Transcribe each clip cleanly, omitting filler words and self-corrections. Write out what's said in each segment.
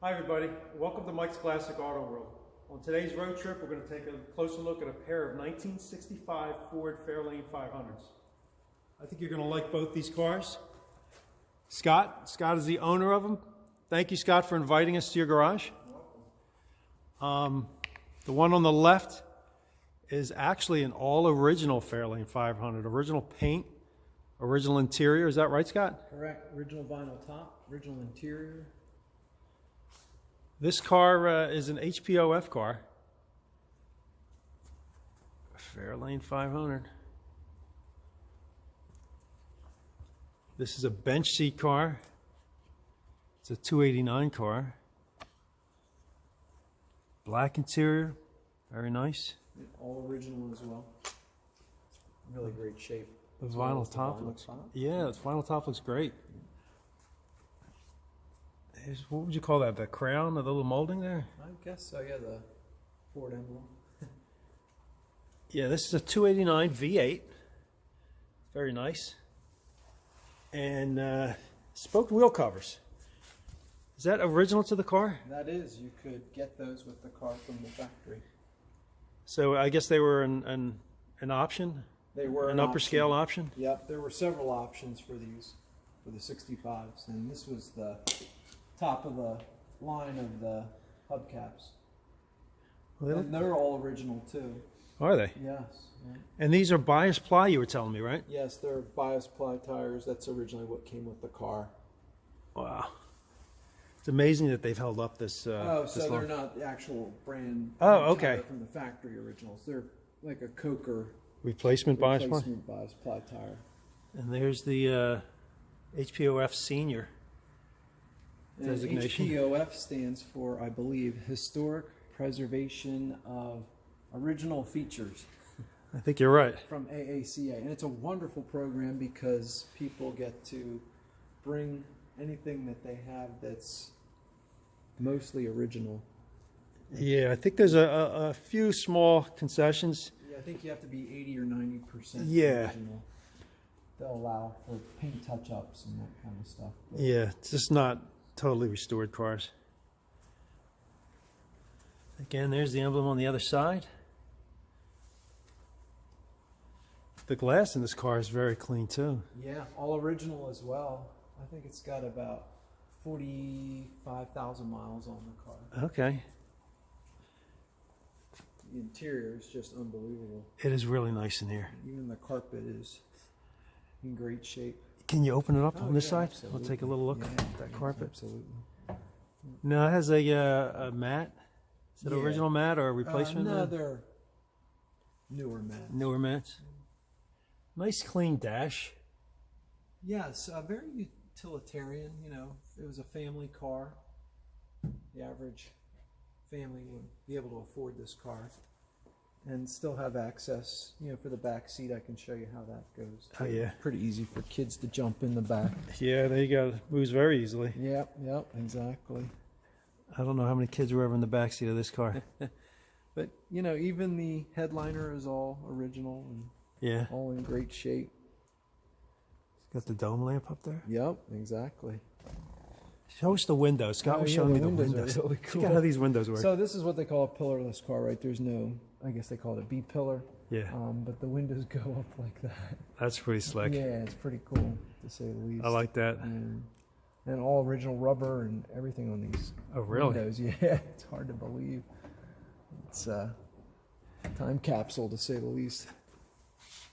Hi everybody, welcome to Mike's Classic Auto World. On today's road trip, we're going to take a closer look at a pair of 1965 Ford Fairlane 500s. I think you're going to like both these cars. Scott is the owner of them. Thank you, Scott, for inviting us to your garage. The one on the left is actually an all original Fairlane 500, original paint, original interior. Is that right, Scott? Correct. Original vinyl top, original interior. This car is an HPOF car. Fairlane 500. This is a bench seat car. It's a 289 car. Black interior, very nice. All original as well. Really great shape. The vinyl top looks. Yeah, the vinyl top looks great. What would you call that? The crown, the little molding there? I guess so. Yeah, the Ford emblem. Yeah, this is a 289 V8. Very nice. And spoke wheel covers. Is that original to the car? That is. You could get those with the car from the factory. So I guess they were an option? They were an upper scale option? Yep, there were several options for these, for the 65s. And this was the top of the line of the hubcaps. Well, and they're all original too. Are they? Yes. Yeah. And these are bias ply, you were telling me, right? Yes, they're bias ply tires. That's originally what came with the car. Wow. It's amazing that they've held up this. So they're not the actual brand. Okay. From the factory originals. They're like a Coker replacement bias ply tire. And there's the HPOF senior designation. HPOF stands for, I believe, Historic Preservation of Original Features. I think you're right. From AACA. And it's a wonderful program because people get to bring anything that they have that's mostly original. Yeah, I think there's a few small concessions. Yeah, I think you have to be 80 or 90% original. They'll allow for paint touch-ups and that kind of stuff. But yeah, it's just not totally restored cars. Again, there's the emblem on the other side. The glass in this car is very clean too. Yeah, all original as well. I think it's got about 45,000 miles on the car. Okay. The interior is just unbelievable. It is really nice in here. Even the carpet is in great shape. Can you open it up on this side? Absolutely. We'll take a little look at that carpet. Absolutely. No, it has a mat. Is it original mat or a replacement? No, they're newer mats. Newer mats. Nice clean dash. Yes, very utilitarian. You know, it was a family car. The average family would be able to afford this car and still have access, you know, for the back seat. I can show you how that goes. Oh yeah, pretty easy for kids to jump in the back. Yeah, there you go. Moves very easily. Yep, exactly. I don't know how many kids were ever in the back seat of this car. But you know, even the headliner is all original and all in great shape. It's got the dome lamp up there. Yep, exactly. Show us the windows. Scott was showing me the windows. Really cool. Look at how these windows work. So this is what they call a pillarless car, right? There's no, I guess they call it a B-pillar. Yeah. But the windows go up like that. That's pretty slick. Yeah, it's pretty cool, to say the least. I like that. And all original rubber and everything on these windows. Yeah, it's hard to believe. It's a time capsule, to say the least.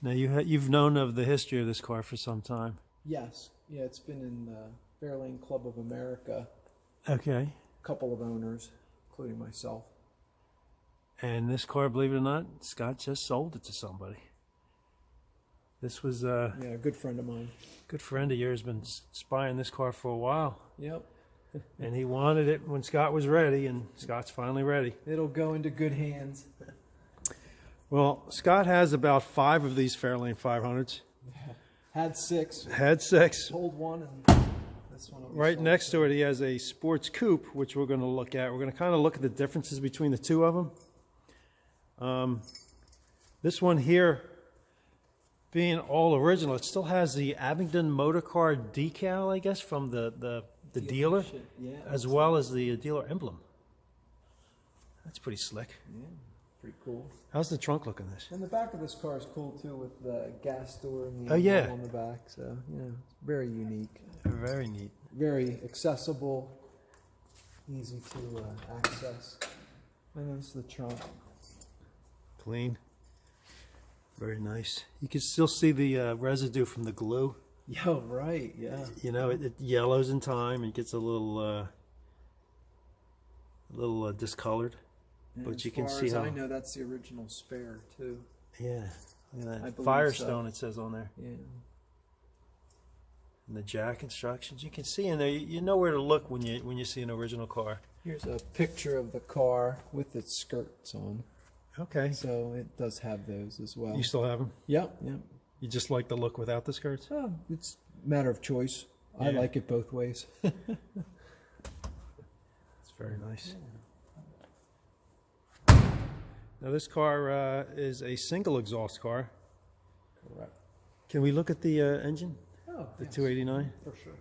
Now, you've known of the history of this car for some time. Yes. Yeah, it's been in the Fairlane Club of America. Okay. A couple of owners, including myself. And this car, believe it or not, Scott just sold it to somebody. This was a good friend of mine. Good friend of yours, been spying this car for a while. Yep. And he wanted it when Scott was ready, and Scott's finally ready. It'll go into good hands. Well, Scott has about 5 of these Fairlane 500s. Had 6. Had 6. Sold one, and this one. Right next to it, he has a sports coupe, which we're going to look at. We're going to kind of look at the differences between the two of them. This one here, being all original, it still has the Abingdon Motor Car decal, I guess, from the the dealer, Yeah, as well as the dealer emblem. That's pretty slick. Yeah, pretty cool. How's the trunk look in this? And the back of this car is cool too, with the gas door and the Oh, yeah. on the back. So it's very unique, Very neat. very accessible, easy to access. And then it's the trunk. Clean. Very nice. You can still see the residue from the glue. Yeah, right. Yeah. You know, it yellows in time and gets a little discolored. And But as you can far see as how. I know, that's the original spare too. Yeah. Look at I that. believe Firestone, so. it says on there. Yeah. And the jack instructions. You can see in there. You know where to look when you see an original car. Here's a picture of the car with its skirts on. Okay. So it does have those as well. You still have them? Yep. Yep. You just like the look without the skirts? Oh, it's a matter of choice. I Yeah. like it both ways. It's very nice. Now this car is a single exhaust car. Correct. Can we look at the engine? Oh, The yes, 289? for sure.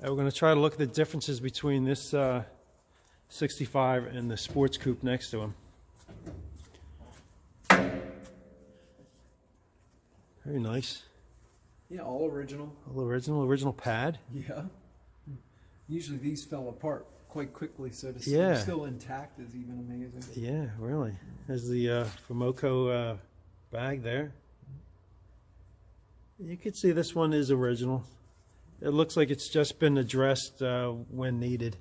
We're going to try to look at the differences between this 65 and the sports coupe next to him. Very nice. Yeah, all original. All original pad. Yeah. Usually these fell apart quite quickly, so to see Yeah. them still intact is even amazing. Yeah, really. There's the Fomoco bag there. You can see this one is original. It looks like it's just been addressed when needed.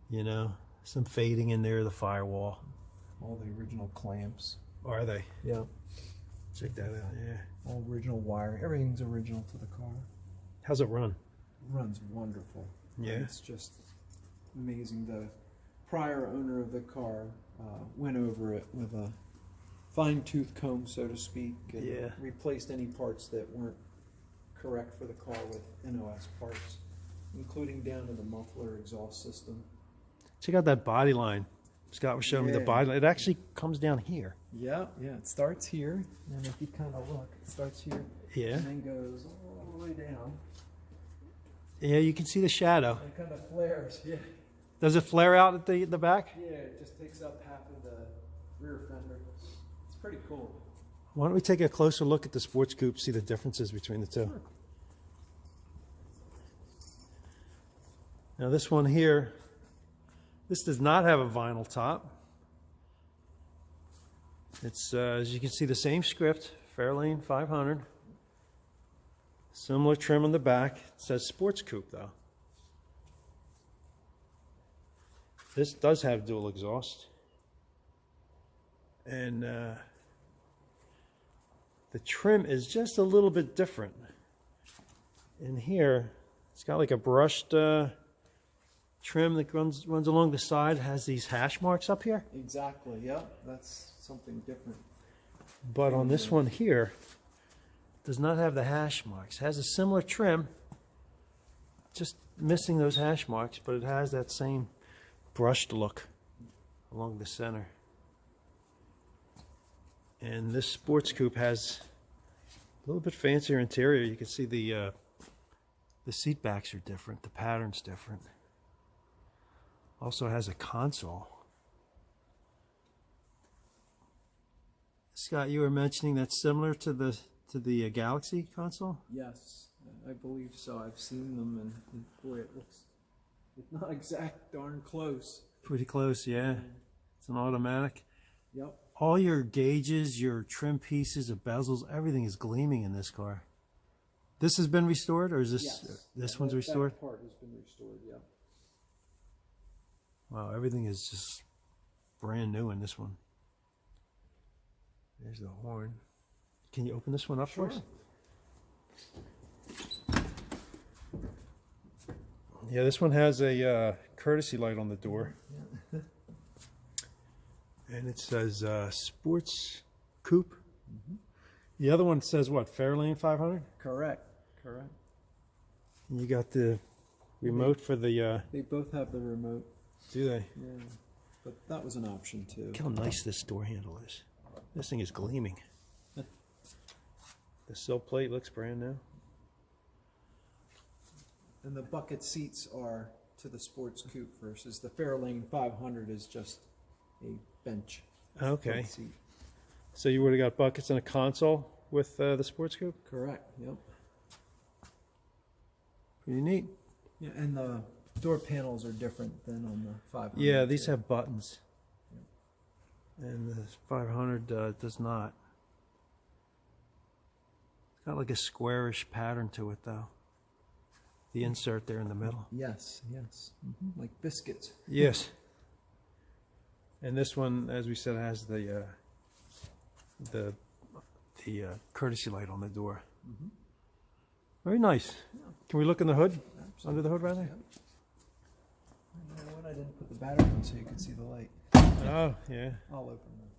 You know, some fading in there, the firewall. All the original clamps. Are they? Yeah. Check that out, yeah. All original wire. Everything's original to the car. How's it run? Runs wonderful. Yeah. It's just amazing. The prior owner of the car went over it with a fine-tooth comb, so to speak, and Yeah. replaced any parts that weren't correct for the car with NOS parts, including down to the muffler exhaust system. Check out that body line. Scott was showing me the Yeah. body line. It actually comes down here. Yeah, yeah. It starts here, and if you kind of look, it starts here, Yeah. and then goes all the way down, Yeah, you can see the shadow. and kind of flares. Yeah. Does it flare out at the back? Yeah, it just takes up half of the rear fender. It's pretty cool. Why don't we take a closer look at the sports coupe, see the differences between the two. Sure. Now this one here, this does not have a vinyl top. It's, as you can see, the same script, Fairlane 500. Similar trim on the back. It says sports coupe though. This does have dual exhaust. And the trim is just a little bit different. In here, it's got like a brushed trim that runs along the side. It has these hash marks up here. Exactly. Yep. That's something different. But on this one here, it does not have the hash marks. It has a similar trim, just missing those hash marks, but it has that same brushed look along the center. And this sports coupe has a little bit fancier interior. You can see the seat backs are different, the pattern's different. Also has a console. Scott, you were mentioning that's similar to the Galaxy console? Yes, I believe so. I've seen them, and boy, it looks, if not exact, darn close. Pretty close, yeah. It's an automatic. Yep. All your gauges, your trim pieces, the bezels, everything is gleaming in this car. This has been restored, or is this Yes. this one's restored? That part has been restored. Yep. Wow, everything is just brand new in this one. There's the horn. Can you open this one up for us? Yeah, this one has a courtesy light on the door. Yeah. And it says sports coupe. The other one says what? Fairlane 500? Correct. Correct. And you got the remote for the... They both have the remote. do they? Yeah. But that was an option too. Look how nice this door handle is. This thing is gleaming. The sill plate looks brand new. And the bucket seats are to the sports coupe versus the Fairlane 500 is just a bench. Okay. Seat. So you would have got buckets and a console with the sports coupe? Correct. Yep. Pretty neat. Yeah, and the door panels are different than on the 500. Yeah, these have buttons. And the 500 does not. It's got like a squarish pattern to it, though. The insert there in the middle. Yes, yes. Like biscuits. Yes. And this one, as we said, has the courtesy light on the door. Very nice. Yeah. Can we look in the hood? Absolutely. Under the hood, rather? Yep. You know what? I didn't put the battery on so you could see the light. Oh, yeah. I'll open them.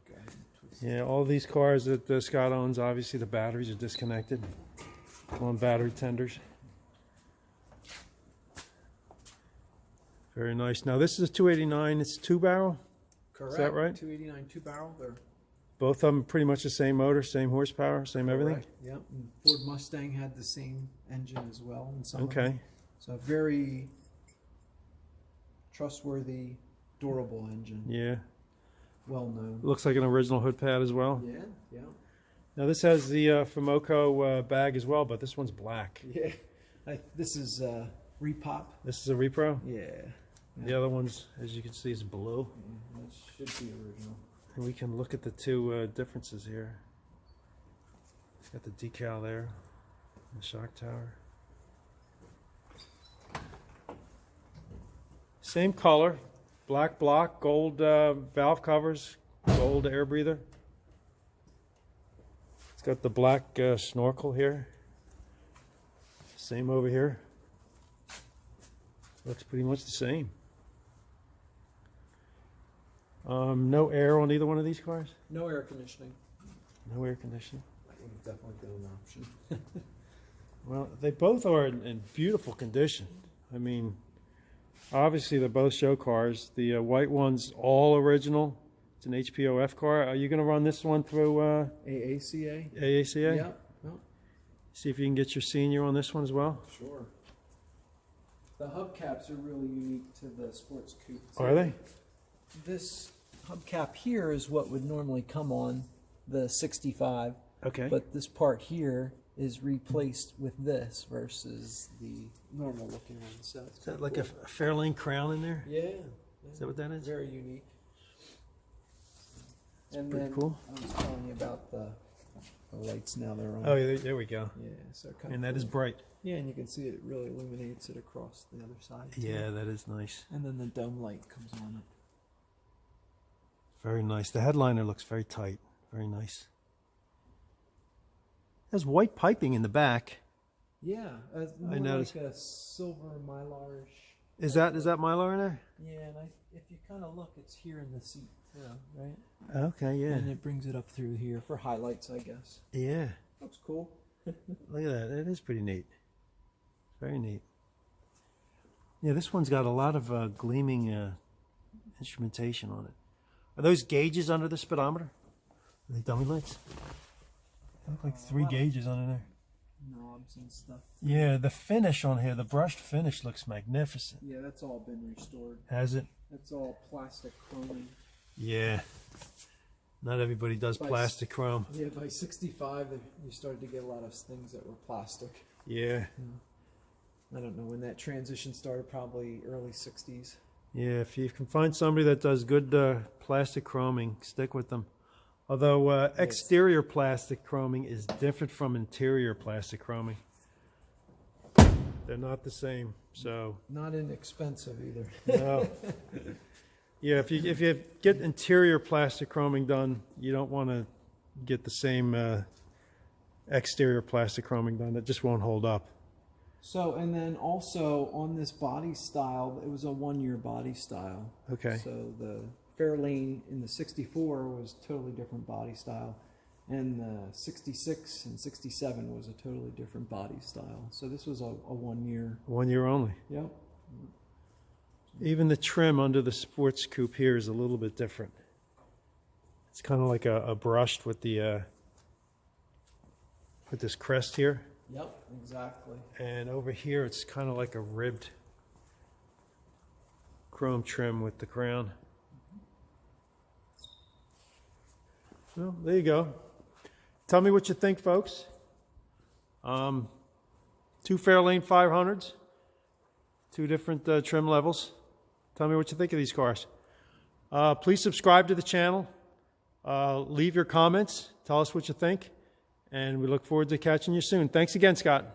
Go ahead and twist. Yeah, all these cars that Scott owns, obviously the batteries are disconnected on battery tenders. Very nice. Now this is a 289. It's 2-barrel. Correct. Is that right? 289 2-barrel. They're Both of them pretty much the same motor, same horsepower, same everything. correct. Yep. And Ford Mustang had the same engine as well. In some of Okay. them. So very trustworthy, durable engine. Yeah. Well known. Looks like an original hood pad as well. Yeah. Yeah. Now this has the Famoco bag as well, but this one's black. Yeah. This is repop. This is a repro. Yeah. The other one's, as you can see, is blue. That should be original. And we can look at the two differences here. It's got the decal there, the shock tower. Same color, black block, gold valve covers, gold air breather. It's got the black snorkel here. Same over here. Looks pretty much the same. No air on either one of these cars? No air conditioning. No air conditioning. That would have definitely been an option. Well, they both are in beautiful condition. I mean, obviously they're both show cars. The white one's all original. It's an HPOF car. Are you going to run this one through AACA? AACA? Yeah. No, See if you can get your senior on this one as well. sure. The hubcaps are really unique to the sports coupe. Are they? This hubcap here is what would normally come on the 65, Okay. but this part here is replaced with this versus the normal looking one. So it's Is that like a Fairlane crown in there? yeah, Is that what that is? very unique. And pretty then cool. I was telling you about the lights now they're on. Oh, yeah, there we go. Yeah, so kind And of that is cool. bright. Yeah, and you can see it really illuminates it across the other side. too. Yeah, that is nice. And then the dome light comes on. Very nice. The headliner looks very tight. Very nice. There's white piping in the back. Yeah, more noticed. like a silver mylar-ish. Is that Mylar in there? Yeah, and if you kind of look, it's here in the seat too, right? Okay, yeah. And it brings it up through here for highlights, I guess. Yeah. Looks cool. Look at that. It is pretty neat. Very neat. Yeah, this one's got a lot of gleaming instrumentation on it. Are those gauges under the speedometer? Are they dummy lights? They look like 3 gauges under there. Knobs and stuff. Yeah, the finish on here, the brushed finish looks magnificent. Yeah, that's all been restored. Has it? That's all plastic chroming. Yeah. Not everybody does By plastic chrome. Yeah, by 65, you started to get a lot of things that were plastic. Yeah. I don't know when that transition started, probably early 60s. Yeah, if you can find somebody that does good plastic chroming, stick with them. Although exterior plastic chroming is different from interior plastic chroming. They're not the same, so. Not inexpensive either. No. Yeah, if you get interior plastic chroming done, you don't want to get the same exterior plastic chroming done. It just won't hold up. So, and then also on this body style, it was a 1-year body style. Okay. So the Fairlane in the 64 was totally different body style. And the 66 and 67 was a totally different body style. So this was a 1-year. 1 year only. Yep. Even the trim under the sports coupe here is a little bit different. It's kind of like a brushed with the with this crest here. Yep, exactly. And over here, it's kind of like a ribbed chrome trim with the crown. Well, there you go. Tell me what you think, folks. Two Fairlane 500s, two different trim levels. Tell me what you think of these cars. Please subscribe to the channel. Leave your comments. Tell us what you think. And we look forward to catching you soon. Thanks again, Scott.